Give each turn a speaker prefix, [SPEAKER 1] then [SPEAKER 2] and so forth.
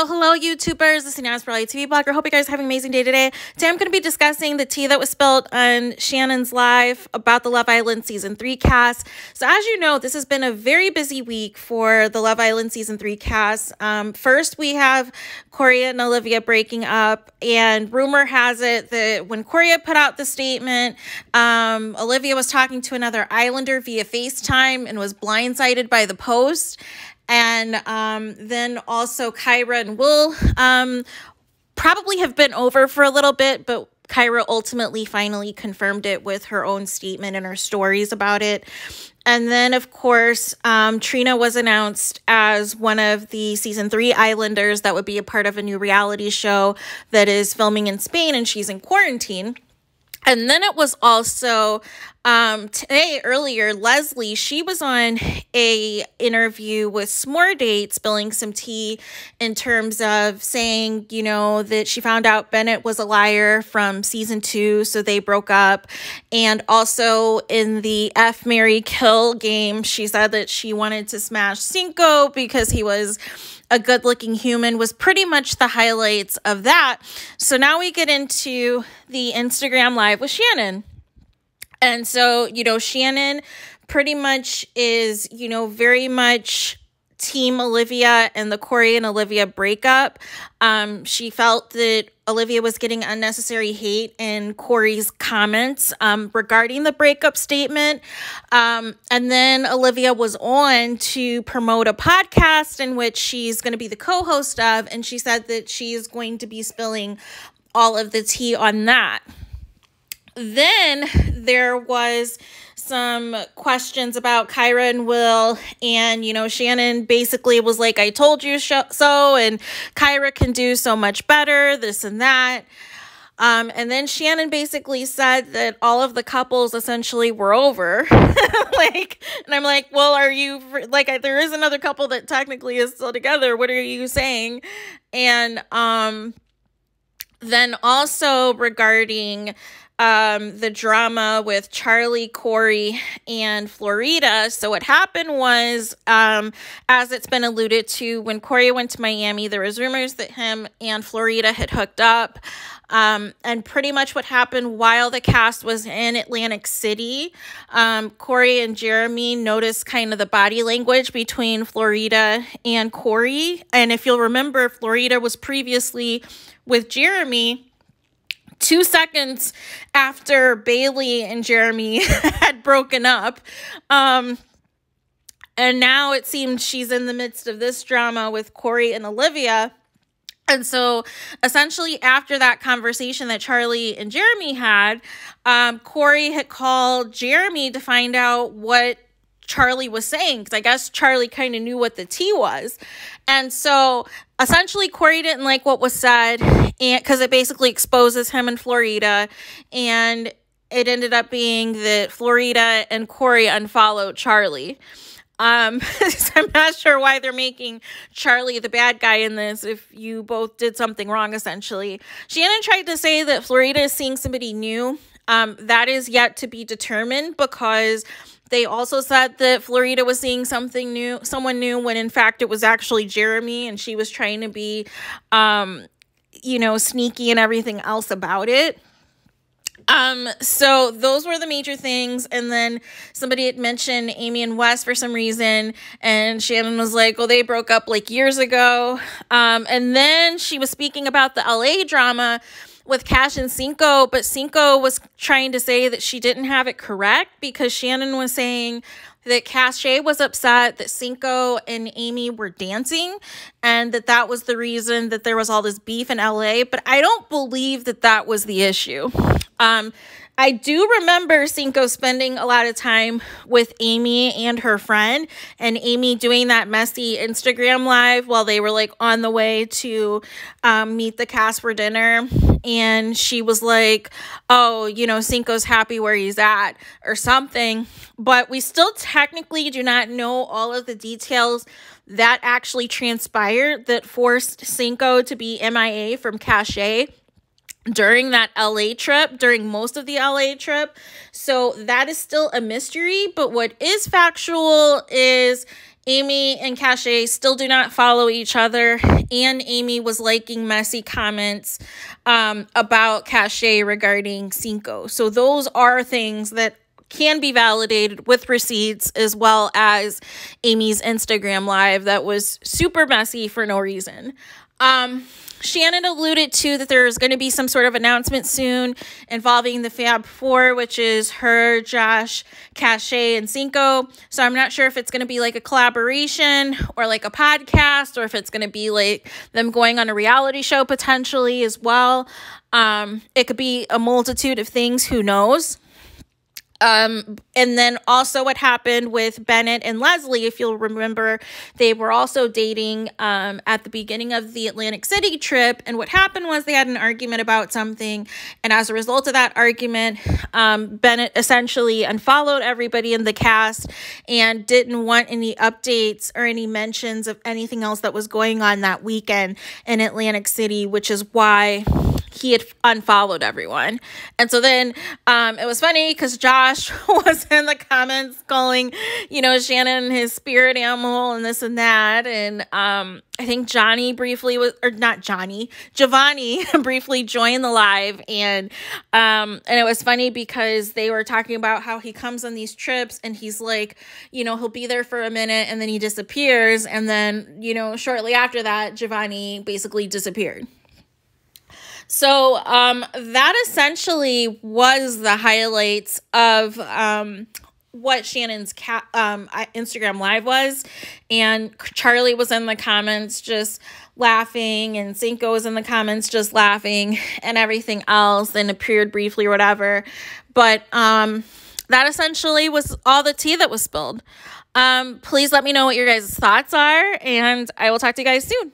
[SPEAKER 1] Hello, YouTubers. This is Shannon SPILLS, TV blogger. Hope you guys are having an amazing day today. Today, I'm going to be discussing the tea that was spilled on Shannon's live about the Love Island Season 3 cast. So, as you know, this has been a very busy week for the Love Island Season 3 cast. First, we have Korey and Olivia breaking up, and rumor has it that when Korey put out the statement, Olivia was talking to another Islander via FaceTime and was blindsided by the post. And then also Kyra and Will probably have been over for a little bit, but Kyra ultimately finally confirmed it with her own statement and her stories about it. And then, of course, Trina was announced as one of the Season 3 Islanders that would be a part of a new reality show that is filming in Spain, and she's in quarantine. And then it was also today, earlier, Leslie, she was on a interview with S'more Date, spilling some tea in terms of saying, you know, that she found out Bennett was a liar from Season 2, so they broke up. And also in the F, Marry, Kill game, she said that she wanted to smash Cinco because he was a good-looking human, was pretty much the highlights of that. So now we get into the Instagram Live with Shannon. And so, you know, Shannon pretty much is, you know, very much Team Olivia and the Korey and Olivia breakup. She felt that Olivia was getting unnecessary hate in Korey's comments regarding the breakup statement. And then Olivia was on to promote a podcast in which she's going to be the co-host of, and she said that she is going to be spilling all of the tea on that. Then there was some questions about Kyra and Will, and, you know, Shannon basically was like, I told you so, and Kyra can do so much better, this and that. And then Shannon basically said that all of the couples essentially were over. And I'm like, well, are you, like, there is another couple that technically is still together. What are you saying? And then also regarding the drama with Charlie, Korey, and Florida. So what happened was, as it's been alluded to, when Korey went to Miami, there was rumors that him and Florida had hooked up. And pretty much what happened while the cast was in Atlantic City, Korey and Jeremy noticed kind of the body language between Florida and Korey. And if you'll remember, Florida was previously with Jeremy 2 seconds after Bailey and Jeremy had broken up. And now it seems she's in the midst of this drama with Korey and Olivia. And so essentially after that conversation that Charlie and Jeremy had, Korey had called Jeremy to find out what Charlie was saying, because I guess Charlie kind of knew what the tea was. And so essentially Korey didn't like what was said, and because it basically exposes him and Florida, and it ended up being that Florida and Korey unfollowed Charlie. So I'm not sure why they're making Charlie the bad guy in this if you both did something wrong, essentially. Shannon tried to say that Florida is seeing somebody new. That is yet to be determined, because they also said that Florida was seeing someone new, when in fact it was actually Jeremy, and she was trying to be, you know, sneaky and everything else about it. So those were the major things. And then somebody had mentioned Amy and Wes for some reason, and Shannon was like, well, they broke up like years ago. And then she was speaking about the LA drama with Cash and Cinco, but Cinco was trying to say that she didn't have it correct, because Shannon was saying that Cash was upset that Cinco and Amy were dancing, and that was the reason that there was all this beef in LA. But I don't believe that that was the issue. I do remember Cinco spending a lot of time with Amy and her friend, and Amy doing that messy Instagram live while they were like on the way to meet the cast for dinner. And she was like, oh, you know, Cinco's happy where he's at or something. But we still technically do not know all of the details that actually transpired that forced Cinco to be MIA from Cache. during that LA trip, during most of the LA trip. So that is still a mystery. But what is factual is Aimee and Cache still do not follow each other. And Aimee was liking messy comments about Cache regarding Cinco. So those are things that can be validated with receipts, as well as Aimee's Instagram live that was super messy for no reason. Shannon alluded to that there's going to be some sort of announcement soon involving the Fab Four, which is her, Josh, Cache, and Cinco. So I'm not sure if it's going to be like a collaboration or like a podcast, or if it's going to be like them going on a reality show potentially as well. It could be a multitude of things. Who knows? And then also what happened with Bennett and Leslie, if you'll remember, they were also dating at the beginning of the Atlantic City trip. And what happened was they had an argument about something. And as a result of that argument, Bennett essentially unfollowed everybody in the cast and didn't want any updates or any mentions of anything else that was going on that weekend in Atlantic City, which is why he had unfollowed everyone. And so then it was funny because Josh was in the comments calling, you know, Shannon his spirit animal and this and that. And I think Giovanni briefly joined the live. And it was funny because they were talking about how he comes on these trips and he's like, you know, he'll be there for a minute and then he disappears. And then, you know, shortly after that, Giovanni basically disappeared. So that essentially was the highlights of what Shannon's Instagram live was. And Charlie was in the comments just laughing, and Cinco was in the comments just laughing, and everything else, and appeared briefly or whatever. But that essentially was all the tea that was spilled. Please let me know what your guys' thoughts are, and I will talk to you guys soon.